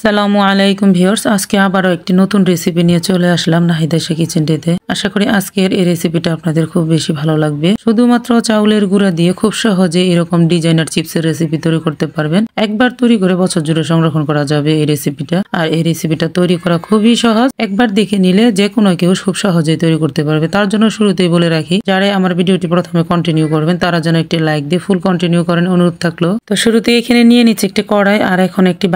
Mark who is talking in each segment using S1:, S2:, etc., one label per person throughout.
S1: আসসালামু আলাইকুম ভিউয়ার্স, আজকে আবারও একটি নতুন রেসিপি নিয়ে চলে আসলাম নাহিদ আয়েশা কিচেন ডেতে। আশা করি আজকের এই রেসিপিটা আপনাদের খুব বেশি ভালো লাগবে। শুধুমাত্র চাউলের গুঁড়া দিয়ে খুব সহজে এরকম ডিজাইনার চিপসের রেসিপি তৈরি করতে পারবেন। একবার তৈরি করে বছর জুড়ে সংরক্ষণ করা যাবে এই রেসিপিটা। আর এই রেসিপিটা তৈরি করা খুবই সহজ, একবার দেখে নিলে যে কোনো কেউ খুব সহজেই তৈরি করতে পারবে। তার জন্য শুরুতেই বলে রাখি, যারা আমার ভিডিওটি প্রথমে কন্টিনিউ করবেন তারা যেন একটি লাইক দিয়ে ফুল কন্টিনিউ করেন, অনুরোধ থাকলো। তো শুরুতে এখানে নিয়ে নিচ্ছি একটি কড়াই, আর এখন একটি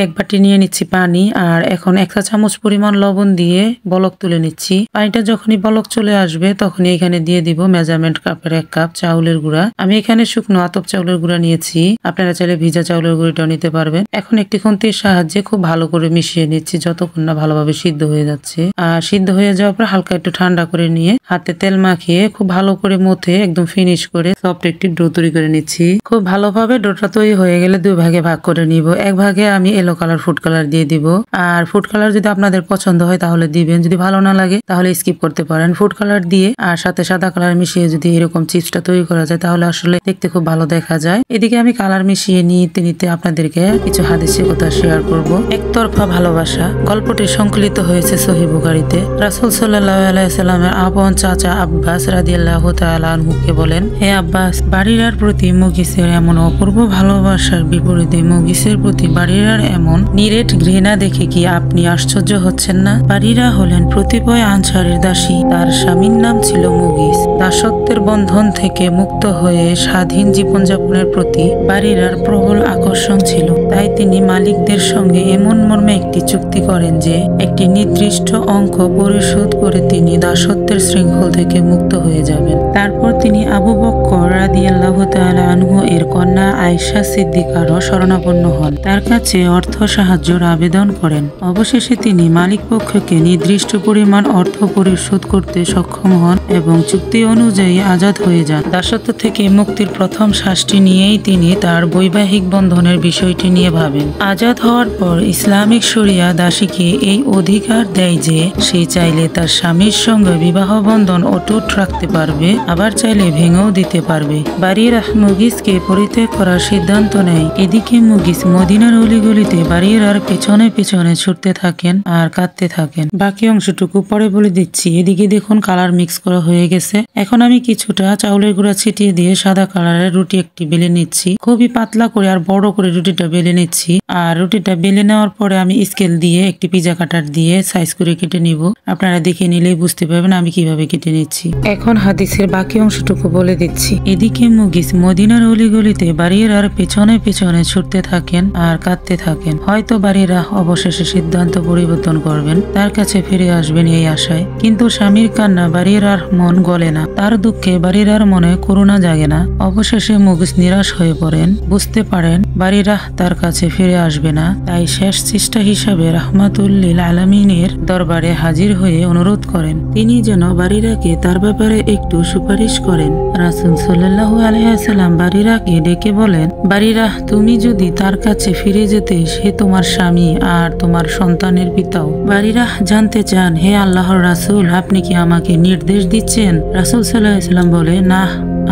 S1: এক বাটি নিয়ে নিচ্ছি পানি, আর এখন 1 চা চামচ পরিমাণ লবণ দিয়ে বলক তুলে নিচ্ছি। পানিটা যখনই বলক চলে আসবে তখনই এখানে দিয়ে দিব মেজারমেন্ট কাপের 1 কাপ চাউলের গুঁড়া। আমি এখানে শুকনো আতপ চাউলের গুঁড়া নিয়েছি, আপনারা চাইলে ভিজা চাউলের গুঁড়িটাও নিতে পারবেন। এখন একটি খুন্তির সাহায্যে খুব ভালো করে মিশিয়ে নিচ্ছি যতক্ষণ না ভালোভাবে সিদ্ধ হয়ে যাচ্ছে। আর সিদ্ধ হয়ে যাওয়ার পর হালকা একটু ঠান্ডা করে নিয়ে হাতে তেল মাখিয়ে খুব ভালো করে মথে একদম ফিনিশ করে সফট একটি ডো তৈরি করে নিচ্ছি। খুব ভালোভাবে ডোটা তৈরি হয়ে গেলে 2 ভাগে ভাগ করে নিব। 1 ভাগে আমি ইয়েলো কালার ফুড কালার দিয়ে দিব, আর ফুড কালার যদি আপনাদের পছন্দ হয় তাহলে দিবেন, যদি ভালো না লাগে তাহলে স্কিপ করতে পারেন। ফুড কালার দিয়ে আর সাথে সাদা কালার মিশিয়ে যদি এরকম চিপসটা তৈরি করা যায় তাহলে আসলে দেখতে খুব ভালো দেখা যায়। এদিকে আমি কালার মিশিয়ে নিতে নিতে আপনাদেরকে কিছু হাদিসের কথা শেয়ার করব। একতরফা ভালোবাসা গল্পটি সংকলিত হয়েছে সহিহ বুখারীতে। রাসূল সাল্লাল্লাহু আলাইহি সাল্লামের আপন চাচা আব্বাস রাদিয়াল্লাহু তাআলা আনহুকে বলেন, হে আব্বাস, বারিরার প্রতি মুগিসের এমন অপূর্ব ভালোবাসার বিপরীতে মুগিসের প্রতি বারিরার এমন নিরেট ঘৃণা দেখে কি আপনি আশ্চর্য হচ্ছেন না? বারিরা হলেন প্রতিপয় আনসারের দাসী। তার স্বামীর নাম ছিল মুগিস। দাসত্বের বন্ধন থেকে মুক্ত হয়ে স্বাধীন জীবনযাপনের প্রতি বারিরার প্রবল আকর্ষণ ছিল। তাই তিনি মালিকদের সঙ্গে এমন মর্মে একটি চুক্তি করেন যে একটি নির্দিষ্ট অঙ্ক পরিশোধ করে তিনি দাসত্বের শৃঙ্খল থেকে মুক্ত হয়ে যাবেন। তারপর তিনি আবু বকর রাদিয়াল্লাহু তাআলা আনহু এর কন্যা আয়েশা সিদ্দিকারও শরণাপন্ন হন, তার কাছে অর্থ সাহায্যের আবেদন করেন। অবশেষে তিনি মালিক পক্ষকে নির্দিষ্ট পরিমাণ অর্থ পরিশোধ করতে সক্ষম হন এবং চুক্তি অনুযায়ী আজাদ হয়ে যান। দাসত্ব থেকে মুক্তির প্রথম শ্বাসটি নিয়েই তিনি তার বৈবাহিক বন্ধনের বিষয়টি নিয়ে ভাবেন। আজাদ হওয়ার পর ইসলামিক শরিয়া দাসীকে এই অধিকার দেয় যে সে চাইলে তার স্বামীর সঙ্গে বিবাহ বন্ধন অটুট রাখতে পারবে, আবার চাইলে ভেঙেও দিতে পারবে। বারিরা মুগিসকে পরিত্যাগ করার সিদ্ধান্ত নেয়। এদিকে মুগিস মদিনার অলিগলিতে বারিরার পেছনে পেছনে ছুটতে থাকেন আর কাঁদতে থাকেন। বাকি অংশটুকু পরে বলে দিচ্ছি। এদিকে দেখুন কালার মিক্স করা হয়ে গেছে। এখন আমি কিছুটা চাউলের গুঁড়া ছিটিয়ে দিয়ে সাদা কালারের রুটি একটি বেলে নিচ্ছি। খুবই পাতলা করে আর বড় করে রুটিটা বেলে নিচ্ছি। আর রুটিটা বেলে নেওয়ার পরে আমি স্কেল দিয়ে একটি পিজা কাটার দিয়ে সাইজ করে কেটে নিব। আপনারা দেখে নিলেই বুঝতে পারবেন আমি কিভাবে কেটে নিচ্ছি। এখন হাদিসের বাকি অংশটুকু বলে দিচ্ছি। এদিকে মুগিস মদিনার অলিগলিতে বারিরার পেছনে পেছনে ছুটতে থাকেন আর কাঁদতে থাকেন। হয়তো বারিরা অবশেষে সিদ্ধান্ত পরিবর্তন করবেন, তার কাছে ফিরে আসবেন এই আশায়। কিন্তু স্বামীর কান্না বারিরার মন গলে না, তার দুঃখে বারিরার মনে করুণা জাগে না। অবশেষে মুগিস নিরাশ হয়ে পড়েন, বুঝতে পারেন বারিরা তার কাছে ফিরে আসবে না। তাই শেষ চেষ্টা হিসাবে রাহমাতুল লিল আলামিনের দরবারে হাজির হয়ে অনুরোধ করেন তিনি যেন বারিরাকে তার ব্যাপারে একটু সুপারিশ করেন। রাসূল সাল্লাল্লাহু আলাইহি ওয়াসাল্লাম বারিরাকে ডেকে বলেন, বারিরা, তুমি যদি তার কাছে ফিরে যেতে, সে তোমার স্বামী আর তোমার সন্তানের পিতাও। বারিরা জানতে চান, হে আল্লাহর রাসূল, আপনি কি আমাকে নির্দেশ দিচ্ছেন? রাসূল সাল্লাল্লাহু আলাইহি ওয়াসাল্লাম বলে, না,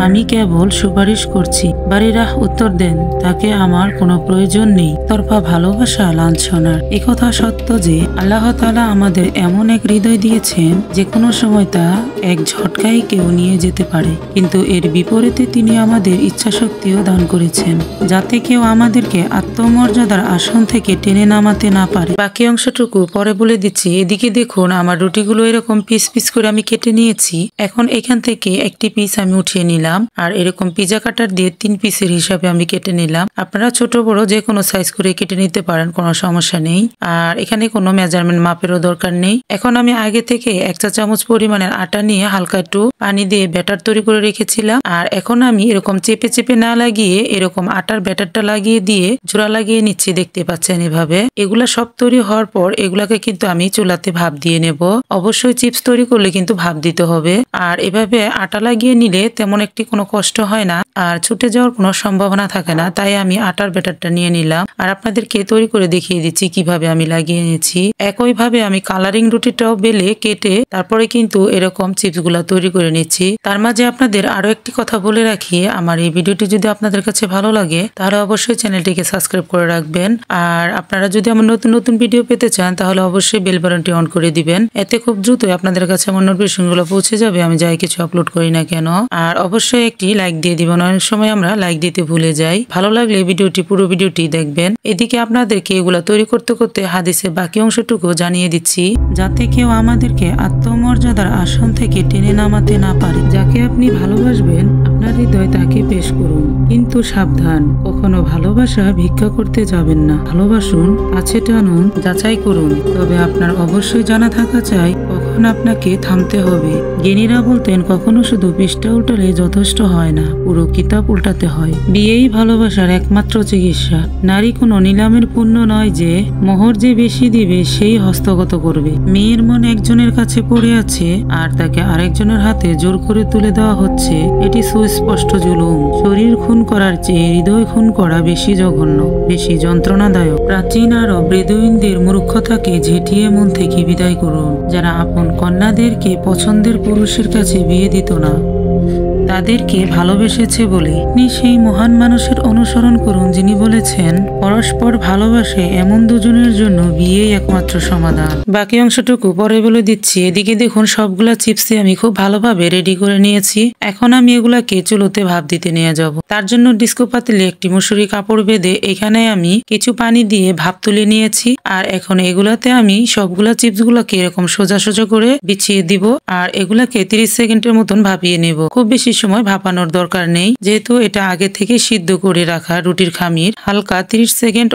S1: আমি কেবল সুপারিশ করছি। বারিরা উত্তর দেন, তাকে আমার কোনো প্রয়োজন নেই। তরফা ভালোবাসা লাঞ্ছনার। একথা সত্য যে আল্লাহ তাআলা আমাদের এমন এক হৃদয় দিয়েছেন যে কোনো সময় তা এক ঝটকায় কেউ নিয়ে যেতে পারে, কিন্তু এর বিপরীতে তিনি আমাদের ইচ্ছা শক্তিও দান করেছেন যাতে কেউ আমাদেরকে আত্মমর্যাদার আসন থেকে টেনে নামাতে না পারে। বাকি অংশটুকু পরে বলে দিচ্ছি। এদিকে দেখুন আমার রুটিগুলো এরকম পিস পিস করে আমি কেটে নিয়েছি। এখন এখান থেকে একটি পিস আমি উঠিয়ে নিলাম, আর এরকম পিজা কাটার দিয়ে 3 পিসের হিসাবে আমি কেটে নিলাম। আপনারা ছোট বড় যে কোনো সাইজ করে কেটে নিতে পারেন, কোনো সমস্যা নেই। আর এখানে কোনো মেজারমেন্ট মাপেরও দরকার নেই। এখন আমি আগে থেকে 1 চা চামচ পরিমাণের আটা নিয়ে হালকা একটু পানি দিয়ে ব্যাটার তৈরি করে রেখেছিলাম। আর এখন আমি এরকম চেপে চেপে না লাগিয়ে এরকম আটার ব্যাটারটা লাগিয়ে দিয়ে জোড়া লাগিয়ে নিচ্ছি, দেখতে পাচ্ছেন এভাবে। এগুলা সব তৈরি হওয়ার পর এগুলাকে কিন্তু আমি চুলাতে ভাপ দিয়ে নেব। অবশ্যই চিপস তৈরি করলে কিন্তু ভাপ দিতে হবে। আর এভাবে আটা লাগিয়ে নিলে তেমন একটি কোনো কষ্ট হয় না আর ছুটে যাওয়ার কোনো সম্ভাবনা থাকে না। তাই আমি আটার ব্যাটারটা নিয়ে নিলাম আর আপনাদেরকে তৈরি করে দেখিয়ে দিচ্ছি কিভাবে আমি লাগিয়ে নিয়েছি। একইভাবে আমি কালারিং রুটিটাও বেলে কেটে তারপরে কিন্তু এরকম চিপস গুলা তৈরি করে নিচ্ছি। তার মাঝে আপনাদের আরো একটি কথা বলে রাখি, আমার এই ভিডিওটি যদি আপনাদের কাছে ভালো লাগে তাহলে অবশ্যই চ্যানেলটিকে সাবস্ক্রাইব করে রাখবেন। আর আপনারা যদি আমার নতুন নতুন ভিডিও পেতে চান তাহলে অবশ্যই বেল বাটনটি অন করে দিবেন। এতে খুব দ্রুতই আপনাদের কাছে আমার নোটিফিকেশনগুলো পৌঁছে যাবে আমি যাই কিছু আপলোড করি না কেন। আর অবশ্যই একটি লাইক দিয়ে দিবেন, অনেক সময় আমরা লাইক দিতে ভুলে যাই। ভালো লাগলে পুরো ভিডিওটি দেখবেন। এদিকে আপনাদেরকে এগুলা তৈরি করতে করতে হাদিসের বাকি অংশটুকু জানিয়ে দিচ্ছি, যাতে কেউ আমাদেরকে আত্মমর্যাদার আসন থেকে টেনে নামাতে না পারে। যাকে আপনি ভালোবাসবেন আপনার হৃদয় তাকে পেশ করুন, কিন্তু সাবধান, কখনো ভালোবাসা ভিক্ষা করতে যাবেন না। ভালোবাসুন, কাছে টানুন, যাচাই করুন, তবে আপনার অবশ্যই জানা থাকা চাই কখন আপনাকে থামতে হবে। জ্ঞানীরা বলতেন কখনো শুধু পৃষ্ঠা উল্টালে যথেষ্ট হয় না, পুরো কিতাব উল্টাতে হয়। বিয়েই ভালোবাসার একমাত্র চিকিৎসা। নারী কোনো নিলামের পণ্য নয় যে মোহর যে বেশি দিবে সেই হস্তগত করবে। মেয়ের মন একজনের কাছে পড়ে আছে আর তাকে আরেকজনের হাতে জোর করে তুলে দেওয়া হচ্ছে, এটি সুস্পষ্ট জুলুম। শরীর খুন করার চেয়ে হৃদয় খুন করা বেশি জঘন্য, বেশি যন্ত্রণাদায়ক। প্রাচীন আরব বেদুইনদের মূর্খতাকে ঝেঁটিয়ে মন থেকে বিদায় করুন। যারা আপন কন্যাদেরকে পছন্দের পুরুষের কাছে বিয়ে দিত না, তাদেরকে ভালোবেসেছে বলে আপনি সেই মহান মানুষের অনুসরণ করুন যিনি বলেছেন পরস্পর ভালোবাসে এমন দুজনের জন্য বিয়েই একমাত্র সমাধান। বাকি অংশটুকু পরে বলে দিচ্ছি। এদিকে দেখুন সবগুলা চিপসে আমি খুব ভালোভাবে রেডি করে নিয়েছি। এখন আমি এগুলাকে চুলোতে ভাপ দিতে নিয়ে যাব। তার জন্য ডিস্কো পাতিলে একটি মসুরি কাপড় বেঁধে এখানে আমি কিছু পানি দিয়ে ভাপ তুলে নিয়েছি। আর এখন এগুলাতে আমি সবগুলা চিপস গুলাকে এরকম সোজা সোজা করে বিছিয়ে দিব আর এগুলাকে 30 সেকেন্ডের মতন ভাপিয়ে নেব। খুব বেশি সময় ভাপানোর দরকার নেই, যেহেতু এটা আগে থেকে সিদ্ধ করে রাখা রুটির খামির। হালকা 30 সেকেন্ড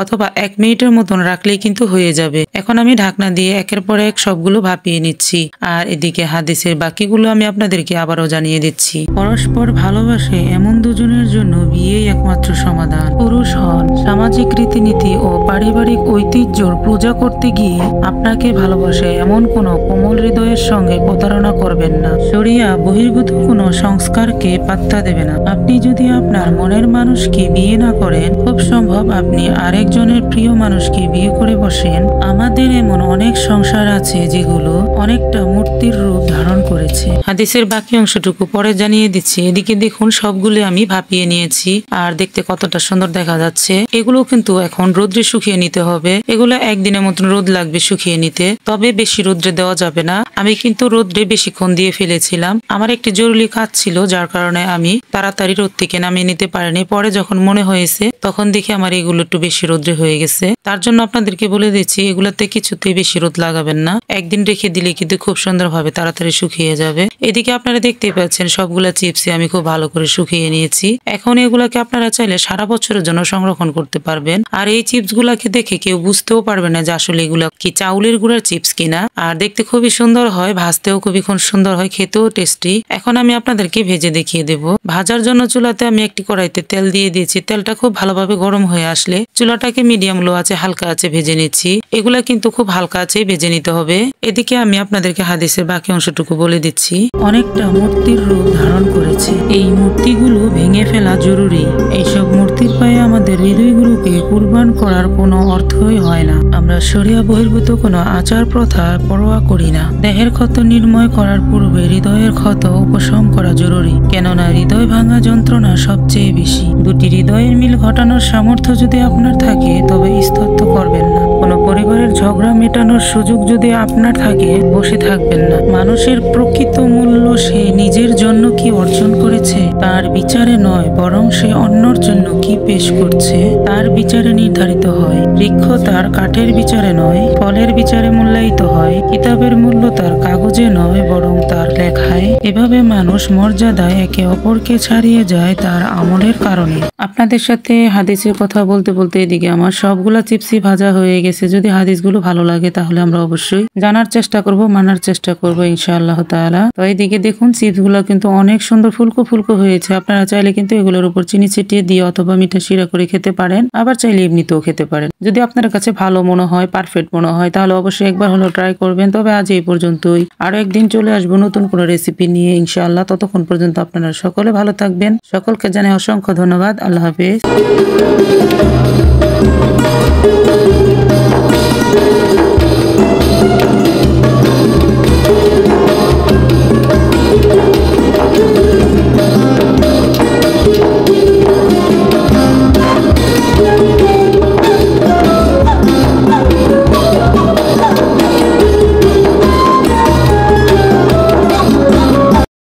S1: অথবা 1 মিনিটের মতন রাখলেই কিন্তু হয়ে যাবে। এখন আমি ঢাকনা দিয়ে একের পর এক সবগুলো ভাপিয়ে নিচ্ছি। আর এদিকে হাদিসের বাকিগুলো আমি আপনাদেরকে আবারও জানিয়ে দিচ্ছি। পরস্পর ভালোবাসে এমন দুজনের জন্য বিয়েই একমাত্র সমাধান। পুরুষ হন, সামাজিক রীতিনীতি ও পারিবারিক ঐতিহ্যর পূজা করতে গিয়ে আপনাকে ভালোবাসে এমন কোনো কোমল হৃদয়ের সঙ্গে প্রতারণা করবেন না। শরিয়া বহির্ভূত কোনো সংস্কারকে পাত্তা দেবে না। আপনি যদি আপনার মনের মানুষকে বিয়ে না করেন, খুব সম্ভব আপনি আরেকজনের প্রিয় মানুষকে বিয়ে করে বসেন। আমাদের এমন অনেক সংসার আছে যেগুলো অনেকটা মূর্তির রূপ ধারণ করেছে। হাদিসের বাকি অংশটুকু পরে জানিয়ে দিচ্ছি। এদিকে দেখুন সবগুলো আমি ভাপিয়ে নিয়েছি আর দেখতে কতটা সুন্দর দেখা যাচ্ছে। এগুলো কিন্তু এখন রোদ্রে শুকিয়ে নিতে হবে। এগুলো একদিনের মতন রোদ লাগবে শুকিয়ে নিতে, তবে বেশি রোদ্রে দেওয়া যাবে না। আমি কিন্তু রোদ্রে বেশিক্ষণ দিয়ে ফেলেছিলাম। আমার একটি জরুরি কাজ ছিল, যার কারণে আমি তাড়াতাড়ি রোদ থেকে নামিয়ে নিতে পারিনি। পরে যখন মনে হয়েছে তখন দেখি আমার এগুলো একটু বেশি রোদ্রে হয়ে গেছে। তার জন্য আপনাদেরকে বলে দিচ্ছি এগুলাতে কিছুতেই বেশি রোদ লাগাবেন না। একদিন রেখে দিলে কিন্তু খুব সুন্দরভাবে তাড়াতাড়ি শুকিয়ে যাবে। এদিকে আপনারা দেখতে পাচ্ছেন সবগুলা চিপসে আমি খুব ভালো করে শুকিয়ে নিয়েছি। এখন এগুলাকে আপনারা চাইলে সারা বছরের জন্য সংরক্ষণ করতে পারবেন। আর এই চিপস গুলাকে দেখে কেউ বুঝতেও পারবে না যে আসলে এগুলা কি চাউলের গুঁড়ার চিপস কিনা। আর দেখতে খুবই সুন্দর হয়, ভাজতেও খুবই সুন্দর হয়, খেতেও টেস্টি। এখন আমি আপনাদেরকে ভেজে দেখিয়ে দেব। ভাজার জন্য চুলাতে আমি একটি কড়াইতে তেল দিয়ে দিয়েছি। তেলটা খুব ভালোভাবে গরম হয়ে আসলে চুলাটাকে মিডিয়াম লো আছে হালকা আছে ভেজে নিচ্ছি। এগুলা কিন্তু খুব হালকা আছে ভেজে নিতে হবে। এদিকে আমি আপনাদেরকে হাদিসের বাকি অংশটুকু বলে দিচ্ছি। অনেকটা মূর্তির রূপ ধারণ করেছে। এই মূর্তিগুলো ভেঙে ফেলা জরুরি। এইসব মূর্তির পায়ে আমাদের হৃদয়গুলোকে কুরবান করার কোনো অর্থই হয় না। আমরা শরিয়া বহির্ভূত কোনো আচার প্রথা পরোয়া করি না। দেহের ক্ষত নির্ময় করার পূর্বে হৃদয়ের ক্ষত উপশম করা জরুরি, কেননা হৃদয় ভাঙা যন্ত্রণা সবচেয়ে বেশি। দুটি হৃদয়ের মিল ঘটানোর সামর্থ্য যদি আপনার থাকে তবে স্তব্ধ করবেন না। কোনো পরিবারের ঝগড়া মেটানোর সুযোগ যদি আপনার থাকে বসে থাকবেন না। মানুষের প্রকৃত মূল্য সে নিজের জন্য কি অর্জন করেছে তার বিচারে নয়, বরং সে অন্যর জন্য কি পেশ করছে তার বিচারে নির্ধারিত হয়। বৃক্ষ তার কাঠের বিচারে নয়, ফলের বিচারে মূল্যায়িত হয়। কিতাবের মূল্য তার কাগজে নয়, বরং তার লেখায়। এভাবে মানুষ মর্যাদায় একে অপরকে ছাড়িয়ে যায় তার আমলের কারণে। আপনাদের সাথে হাদিসের কথা বলতে বলতে এদিকে আমার সবগুলা চিপসি ভাজা হয়ে গেছে। যদি হাদিসগুলো গুলো ভালো লাগে তাহলে আমরা অবশ্যই জানার চেষ্টা করব, মানার চেষ্টা করব ইনশাআল্লাহ তাআলা। তো এইদিকে দেখুন চিপস গুলো কিন্তু অনেক সুন্দর ফুলকো ফুলকো হয়েছে। আপনারা চাইলে কিন্তু এগুলোর উপর চিনি ছিটিয়ে দিয়ে অথবা মিঠা শিরা করে খেতে পারেন, আবার চাইলে এমনিতেও খেতে পারেন। যদি আপনার কাছে ভালো মনে হয়, পারফেক্ট মনে হয়, তাহলে অবশ্যই একবার হলো ট্রাই করবেন। তবে আজ এই পর্যন্তই, আরো একদিন চলে আসবো নতুন কোনো রেসিপি নিয়ে ইনশাআল্লাহ। ততক্ষণ পর্যন্ত আপনারা সকলে ভালো থাকবেন। সকলকে জানাই অসংখ্য ধন্যবাদ। আল্লাহ হাফেজ।